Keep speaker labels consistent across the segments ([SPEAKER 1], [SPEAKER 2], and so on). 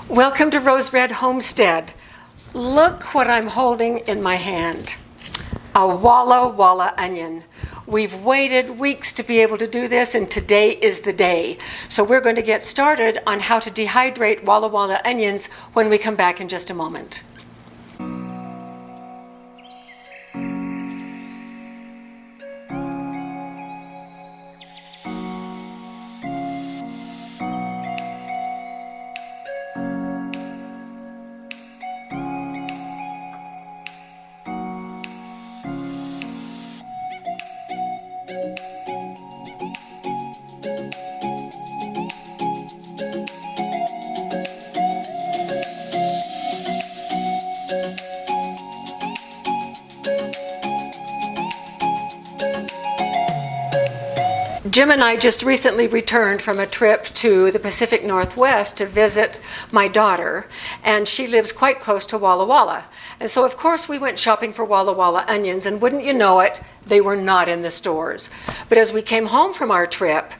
[SPEAKER 1] Welcome to Rose Red Homestead. Look what I'm holding in my hand. A Walla Walla onion. We've waited weeks to be able to do this, and today is the day. So we're going to get started on how to dehydrate Walla Walla onions when we come back in just a moment. Jim and I just recently returned from a trip to the Pacific Northwest to visit my daughter, and she lives quite close to Walla Walla. And so, of course, we went shopping for Walla Walla onions, and wouldn't you know it, they were not in the stores. But as we came home from our trip,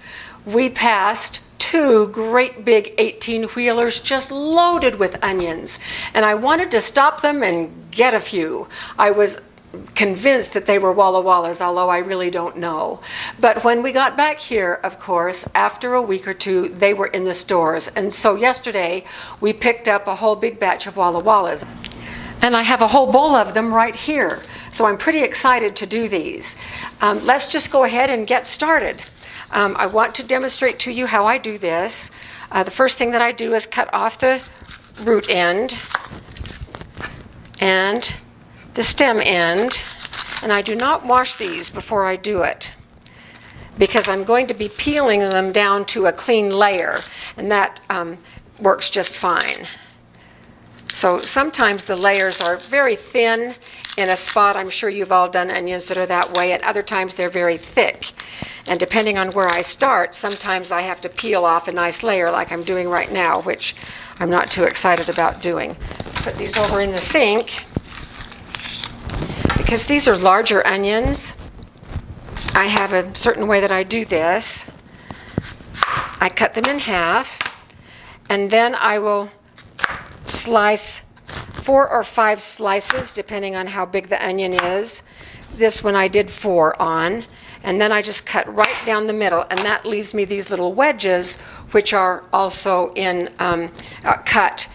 [SPEAKER 1] we passed two great big 18-wheelers just loaded with onions, and I wanted to stop them and get a few. I was convinced that they were Walla Wallas, although I really don't know. But when we got back here, of course, after a week or two, they were in the stores. And so yesterday, we picked up a whole big batch of Walla Wallas. And I have a whole bowl of them right here. So I'm pretty excited to do these. Let's just go ahead and get started. I want to demonstrate to you how I do this. The first thing that I do is cut off the root end and the stem end, and I do not wash these before I do it because I'm going to be peeling them down to a clean layer, and that works just fine. So sometimes the layers are very thin in a spot. I'm sure you've all done onions that are that way, and other times they're very thick. And depending on where I start, sometimes I have to peel off a nice layer like I'm doing right now, which I'm not too excited about doing. Put these over in the sink. Because these are larger onions, I have a certain way that I do this. I cut them in half, and then I will slice 4 or 5 slices, depending on how big the onion is. This one I did 4 on, and then I just cut right down the middle, and that leaves me these little wedges, which are also in cut,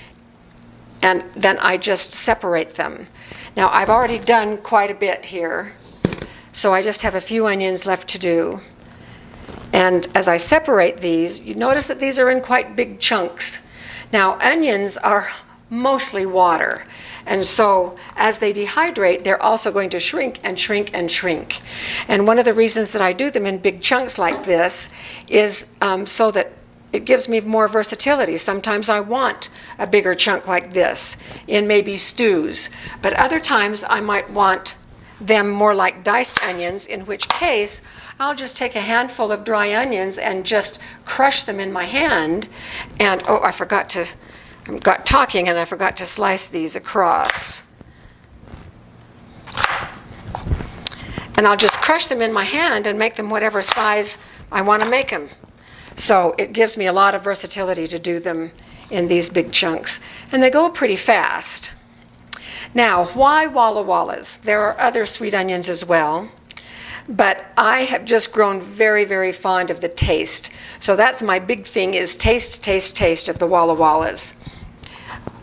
[SPEAKER 1] and then I just separate them. Now, I've already done quite a bit here, so I just have a few onions left to do. And as I separate these, you notice that these are in quite big chunks. Now, onions are mostly water, and so as they dehydrate, they're also going to shrink and shrink and shrink. And one of the reasons that I do them in big chunks like this is so that it gives me more versatility. Sometimes I want a bigger chunk like this in maybe stews, but other times I might want them more like diced onions, in which case I'll just take a handful of dry onions and just crush them in my hand. And I got talking and I forgot to slice these across. And I'll just crush them in my hand and make them whatever size I want to make them. So it gives me a lot of versatility to do them in these big chunks. And they go pretty fast. Now, why Walla Wallas? There are other sweet onions as well, but I have just grown very, very fond of the taste. So that's my big thing, is taste, taste, taste of the Walla Wallas.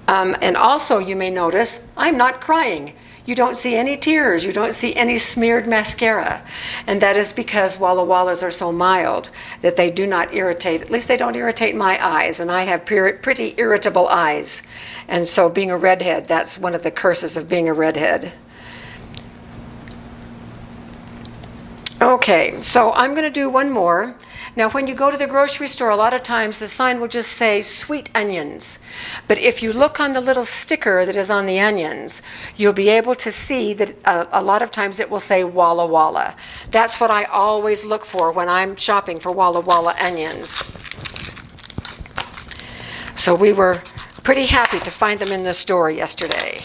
[SPEAKER 1] And also, you may notice, I'm not crying. You don't see any tears. You don't see any smeared mascara. And that is because Walla Wallas are so mild that they do not irritate. At least they don't irritate my eyes. And I have pretty irritable eyes. And so being a redhead, that's one of the curses of being a redhead. Okay, so I'm going to do one more. Now, when you go to the grocery store, a lot of times the sign will just say sweet onions. But if you look on the little sticker that is on the onions, you'll be able to see that a lot of times it will say Walla Walla. That's what I always look for when I'm shopping for Walla Walla onions. So we were pretty happy to find them in the store yesterday.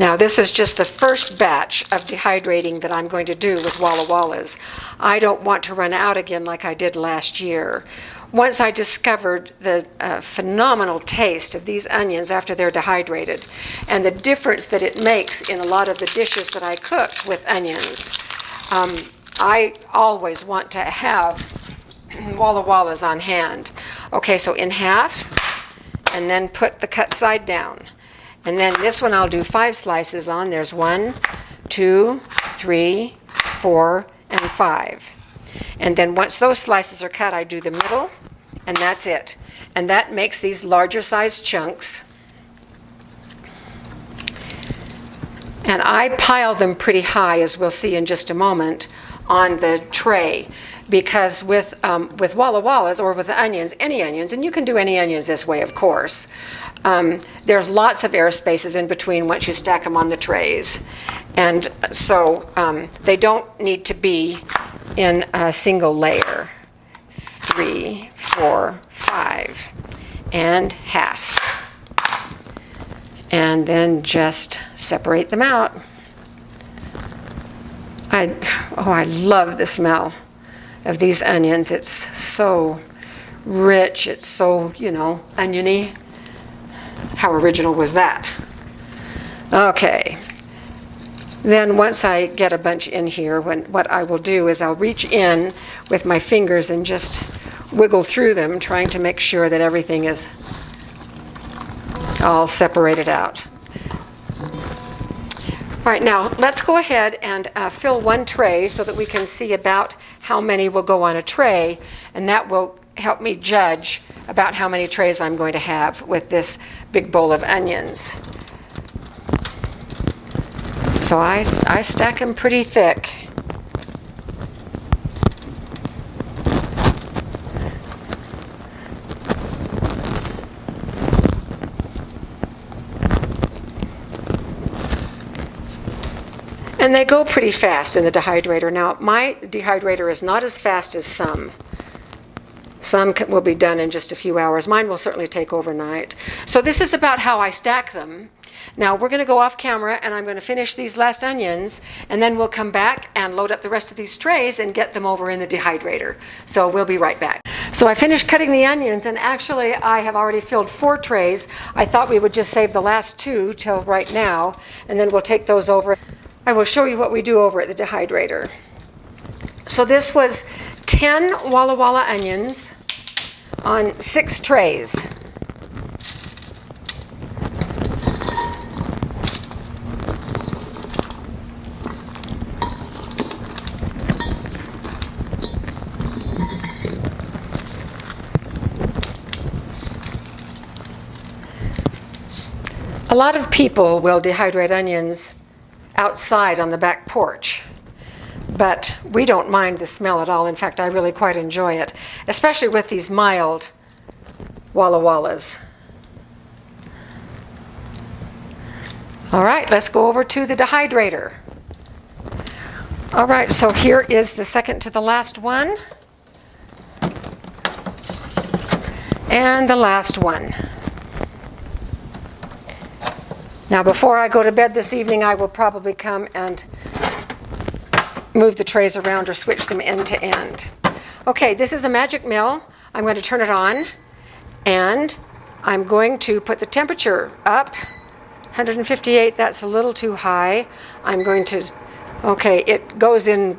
[SPEAKER 1] Now this is just the first batch of dehydrating that I'm going to do with Walla Wallas. I don't want to run out again like I did last year. Once I discovered the phenomenal taste of these onions after they're dehydrated and the difference that it makes in a lot of the dishes that I cook with onions, I always want to have Walla Wallas on hand. Okay, so in half, and then put the cut side down. And then this one I'll do 5 slices on. There's 1, 2, 3, 4, and 5. And then once those slices are cut, I do the middle, and that's it. And that makes these larger sized chunks. And I pile them pretty high, as we'll see in just a moment, on the tray. Because with Walla Wallas or with the onions, any onions, and you can do any onions this way, of course, there's lots of air spaces in between once you stack them on the trays. And so they don't need to be in a single layer. 3, 4, 5, and half. And then just separate them out. I love the smell of these onions. It's so rich. It's so, oniony. How original was that? Okay. Then once I get a bunch in here, what I will do is I'll reach in with my fingers and just wiggle through them, trying to make sure that everything is all separated out. All right, now let's go ahead and fill one tray so that we can see about how many will go on a tray, and that will help me judge about how many trays I'm going to have with this big bowl of onions. So I stack them pretty thick. And they go pretty fast in the dehydrator. Now, my dehydrator is not as fast as some. Some will be done in just a few hours. Mine will certainly take overnight. So this is about how I stack them. Now we're going to go off camera and I'm going to finish these last onions, and then we'll come back and load up the rest of these trays and get them over in the dehydrator. So we'll be right back. So I finished cutting the onions, and actually I have already filled 4 trays. I thought we would just save the last 2 till right now, and then we'll take those over. I will show you what we do over at the dehydrator. So this was 10 Walla Walla onions on 6 trays. A lot of people will dehydrate onions outside on the back porch, but we don't mind the smell at all. In fact, I really quite enjoy it, especially with these mild Walla Wallas. All right, let's go over to the dehydrator. All right, so here is the second to the last one, and the last one. Now, before I go to bed this evening, I will probably come and move the trays around or switch them end to end. Okay, this is a magic mill. I'm going to turn it on, and I'm going to put the temperature up. 158, that's a little too high. I'm going to, okay, it goes in,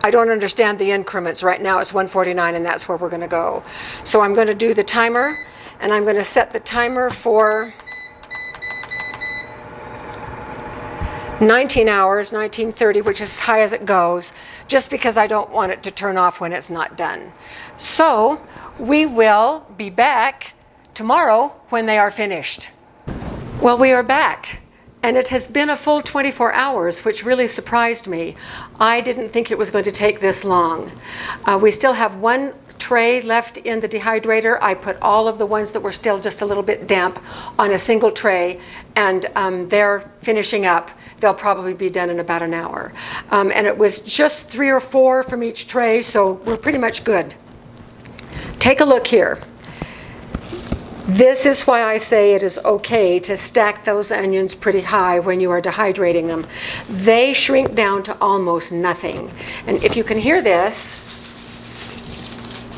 [SPEAKER 1] I don't understand the increments. Right now it's 149, and that's where we're going to go. So I'm going to do the timer, and I'm going to set the timer for 19 hours, 1930, which is as high as it goes, just because I don't want it to turn off when it's not done. So we will be back tomorrow when they are finished. Well, we are back, and it has been a full 24 hours, which really surprised me. I didn't think it was going to take this long. We still have 1 tray left in the dehydrator. I put all of the ones that were still just a little bit damp on a single tray, and they're finishing up. They'll probably be done in about an hour. And it was just 3 or 4 from each tray, so we're pretty much good. Take a look here. This is why I say it is okay to stack those onions pretty high when you are dehydrating them. They shrink down to almost nothing. And if you can hear this,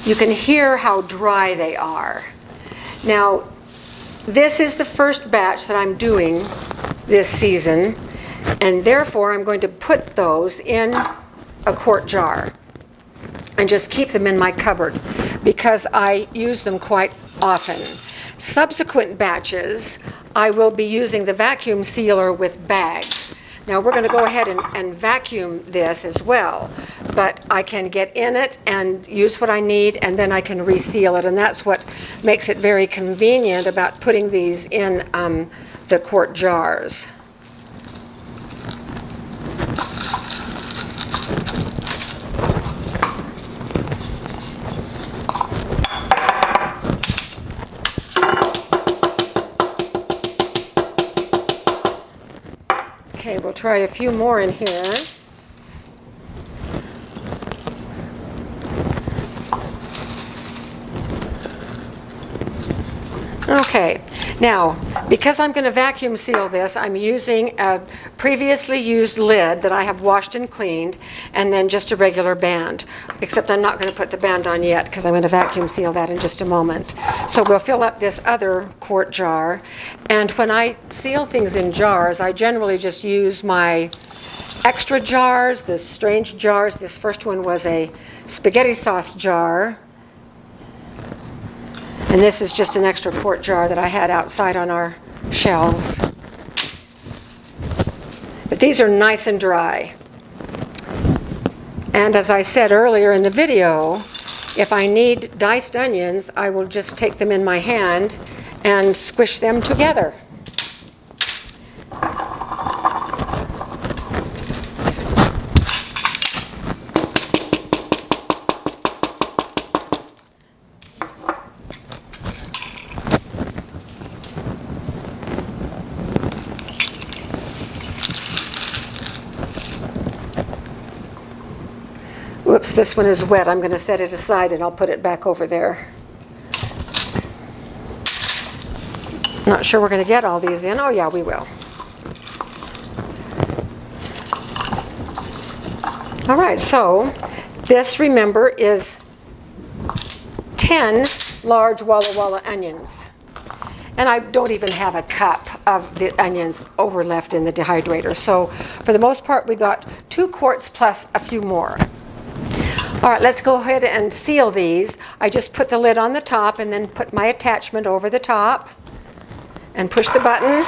[SPEAKER 1] you can hear how dry they are. Now, this is the first batch that I'm doing this season, and therefore I'm going to put those in a quart jar and just keep them in my cupboard because I use them quite often. Subsequent batches, I will be using the vacuum sealer with bags. Now we're going to go ahead and vacuum this as well, but I can get in it and use what I need, and then I can reseal it, and that's what makes it very convenient about putting these in the quart jars. Okay, we'll try a few more in here. Okay, now, because I'm going to vacuum seal this, I'm using a previously used lid that I have washed and cleaned, and then just a regular band. Except I'm not going to put the band on yet because I'm going to vacuum seal that in just a moment. So we'll fill up this other quart jar. And when I seal things in jars, I generally just use my extra jars, the strange jars. This first one was a spaghetti sauce jar. And this is just an extra quart jar that I had outside on our shelves. But these are nice and dry. And as I said earlier in the video, if I need diced onions, I will just take them in my hand and squish them together. Whoops, this one is wet. I'm going to set it aside and I'll put it back over there. Not sure we're going to get all these in. Oh yeah, we will. All right, so this, remember, is 10 large Walla Walla onions. And I don't even have a cup of the onions over left in the dehydrator. So for the most part, we got 2 quarts plus a few more. All right, let's go ahead and seal these. I just put the lid on the top and then put my attachment over the top and push the button.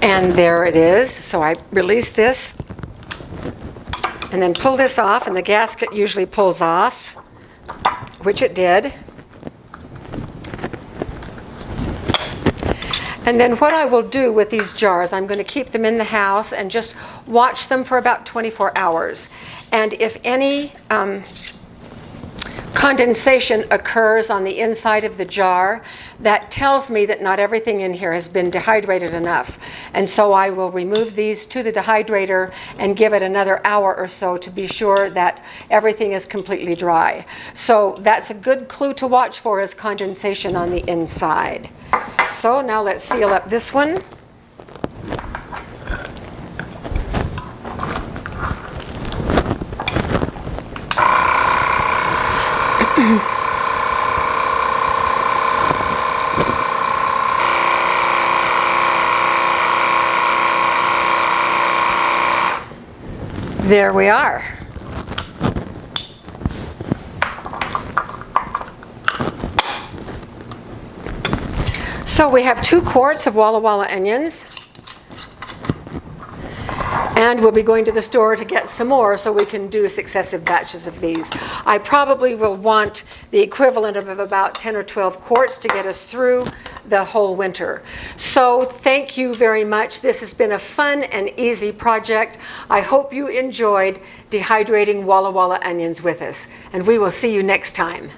[SPEAKER 1] And there it is. So I release this and then pull this off, and the gasket usually pulls off, which it did. And then what I will do with these jars, I'm going to keep them in the house and just watch them for about 24 hours. And if any condensation occurs on the inside of the jar, that tells me that not everything in here has been dehydrated enough. And so I will remove these to the dehydrator and give it another hour or so to be sure that everything is completely dry. So that's a good clue to watch for, is condensation on the inside. So now let's seal up this one. There we are. So we have 2 quarts of Walla Walla onions. And we'll be going to the store to get some more so we can do successive batches of these. I probably will want the equivalent of about 10 or 12 quarts to get us through the whole winter. So thank you very much. This has been a fun and easy project. I hope you enjoyed dehydrating Walla Walla onions with us, and we will see you next time.